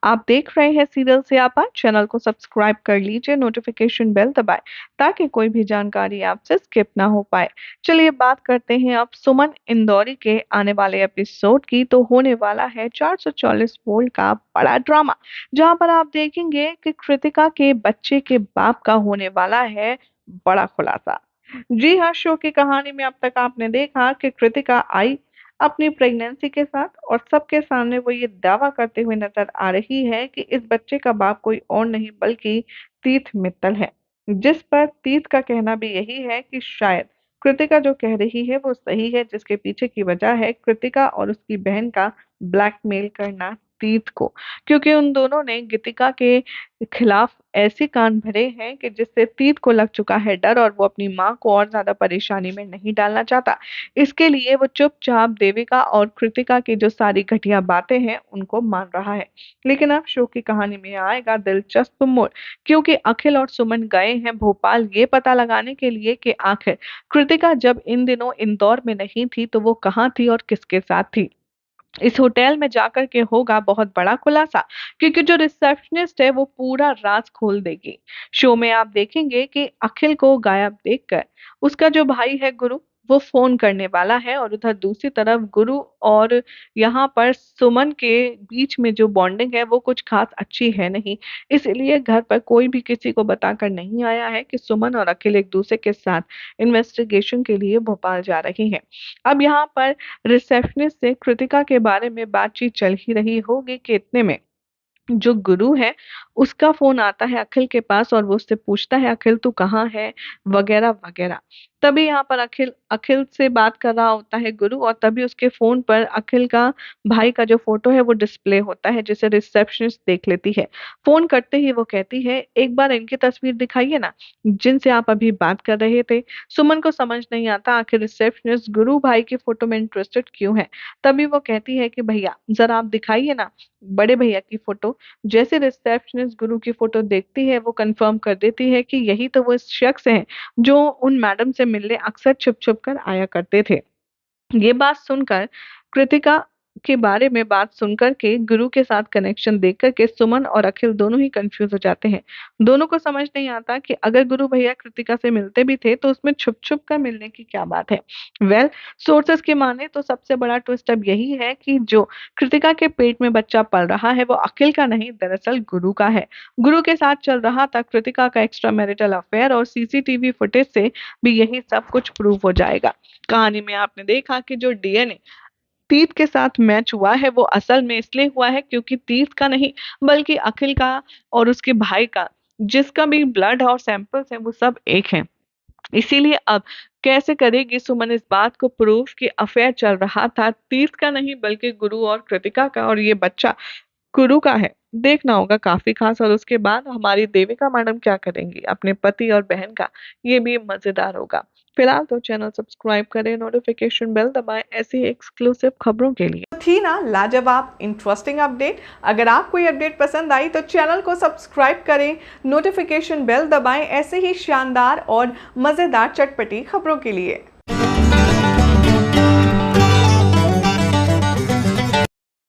आप देख रहे हैं सीरियल सियापा। चैनल को सब्सक्राइब कर लीजिए, नोटिफिकेशन बेल दबाएं ताकि कोई भी जानकारी आपसे स्किप ना हो पाए। चलिए बात करते हैं अब सुमन इंदौरी के आने वाले एपिसोड की। तो होने वाला है 444 वोल्ट का बड़ा ड्रामा, जहां पर आप देखेंगे कि कृतिका के बच्चे के बाप का होने वाला है बड़ा खुलासा। जी हाँ, शो की कहानी में अब तक आपने देखा कि कृतिका आई अपनी प्रेगनेंसी के साथ और सबके सामने वो ये दावा करते हुए नजर आ रही है कि इस बच्चे का बाप कोई और नहीं बल्कि तीर्थ मित्तल है। जिस पर तीर्थ का कहना भी यही है कि शायद कृतिका जो कह रही है वो सही है, जिसके पीछे की वजह है कृतिका और उसकी बहन का ब्लैकमेल करना तीर्थ को, क्योंकि उन दोनों ने गीतिका के खिलाफ ऐसे कान भरे हैं कि जिससे तीर्थ को लग चुका है डर और वो अपनी माँ को और ज्यादा परेशानी में नहीं डालना चाहता। इसके लिए वो चुपचाप देविका और कृतिका की जो सारी घटिया बातें हैं उनको मान रहा है। लेकिन अब शो की कहानी में आएगा दिलचस्प मोड़, क्योंकि अखिल और सुमन गए हैं भोपाल ये पता लगाने के लिए कि आखिर कृतिका जब इन दिनों इंदौर में नहीं थी तो वो कहाँ थी और किसके साथ थी। इस होटल में जाकर के होगा बहुत बड़ा खुलासा, क्योंकि जो रिसेप्शनिस्ट है वो पूरा राज खोल देगी। शो में आप देखेंगे कि अखिल को गायब देखकर उसका जो भाई है गुरु, वो फोन करने वाला है और उधर दूसरी तरफ गुरु और यहाँ पर सुमन के बीच में जो बॉन्डिंग है वो कुछ खास अच्छी है नहीं। इसलिए घर पर कोई भी किसी को बताकर नहीं आया है कि सुमन और अखिल एक दूसरे के साथ इन्वेस्टिगेशन के लिए भोपाल जा रही हैं। अब यहाँ पर रिसेप्शनिस्ट से कृतिका के बारे में बातचीत चल ही रही होगी कि इतने में जो गुरु है उसका फोन आता है अखिल के पास और वो उससे पूछता है अखिल तू कहाँ है, वगैरह वगैरह। तभी यहाँ पर अखिल अखिल से बात कर रहा होता है गुरु, और तभी उसके फोन पर अखिल का भाई का जो फोटो है वो डिस्प्ले होता है, जिसे रिसेप्शनिस्ट देख लेती है। फोन करते ही वो कहती है एक बार इनकी तस्वीर दिखाइए ना, जिनसे आप अभी बात कर रहे थे। सुमन को समझ नहीं आता आखिर रिसेप्शनिस्ट गुरु भाई की फोटो में इंटरेस्टेड क्यों है। तभी वो कहती है कि भैया जरा आप दिखाइए ना बड़े भैया की फोटो। जैसे रिसेप्शनिस्ट गुरु की फोटो देखती है वो कंफर्म कर देती है कि यही तो वो शख्स हैं जो उन मैडम से मिलने अक्सर छुप छुप कर आया करते थे। ये बात सुनकर कृतिका के बारे में बात सुनकर के गुरु के साथ कनेक्शन देख कर के सुमन और अखिल दोनों ही कंफ्यूज हो जाते हैं। दोनों को समझ नहीं आता कि अगर गुरु भैया कृतिका से मिलते भी थे तो उसमें छुप छुप कर मिलने की क्या बात है। वेल, सोर्सेस की माने तो सबसे बड़ा ट्विस्ट अब यही है कि जो कृतिका के पेट में बच्चा पल रहा है वो अखिल का नहीं दरअसल गुरु का है। गुरु के साथ चल रहा था कृतिका का एक्स्ट्रा मैरिटल अफेयर और सीसीटीवी फुटेज से भी यही सब कुछ प्रूव हो जाएगा। कहानी में आपने देखा कि जो डीएनए तीर्थ के साथ मैच हुआ है वो असल में इसलिए हुआ है क्योंकि तीर्थ का नहीं बल्कि अखिल का और उसके भाई का जिसका भी ब्लड और सैंपल्स हैं वो सब एक हैं। इसीलिए अब कैसे करेगी सुमन इस बात को प्रूव कि अफेयर चल रहा था तीर्थ का नहीं बल्कि गुरु और कृतिका का, और ये बच्चा गुरु का है। देखना होगा काफी खास। और उसके बाद हमारी देविका मैडम क्या करेंगी अपने पति और बहन का, ये भी मजेदार होगा। फिलहाल तो चैनल सब्सक्राइब करें, नोटिफिकेशन बेल दबाएं ऐसी ही एक्सक्लूसिव खबरों के लिए। थी ना लाजवाब इंटरेस्टिंग अपडेट। अगर आपको ये अपडेट पसंद आई तो चैनल को सब्सक्राइब करें, नोटिफिकेशन बेल दबाएं ऐसे ही शानदार और मजेदार चटपटी खबरों के लिए।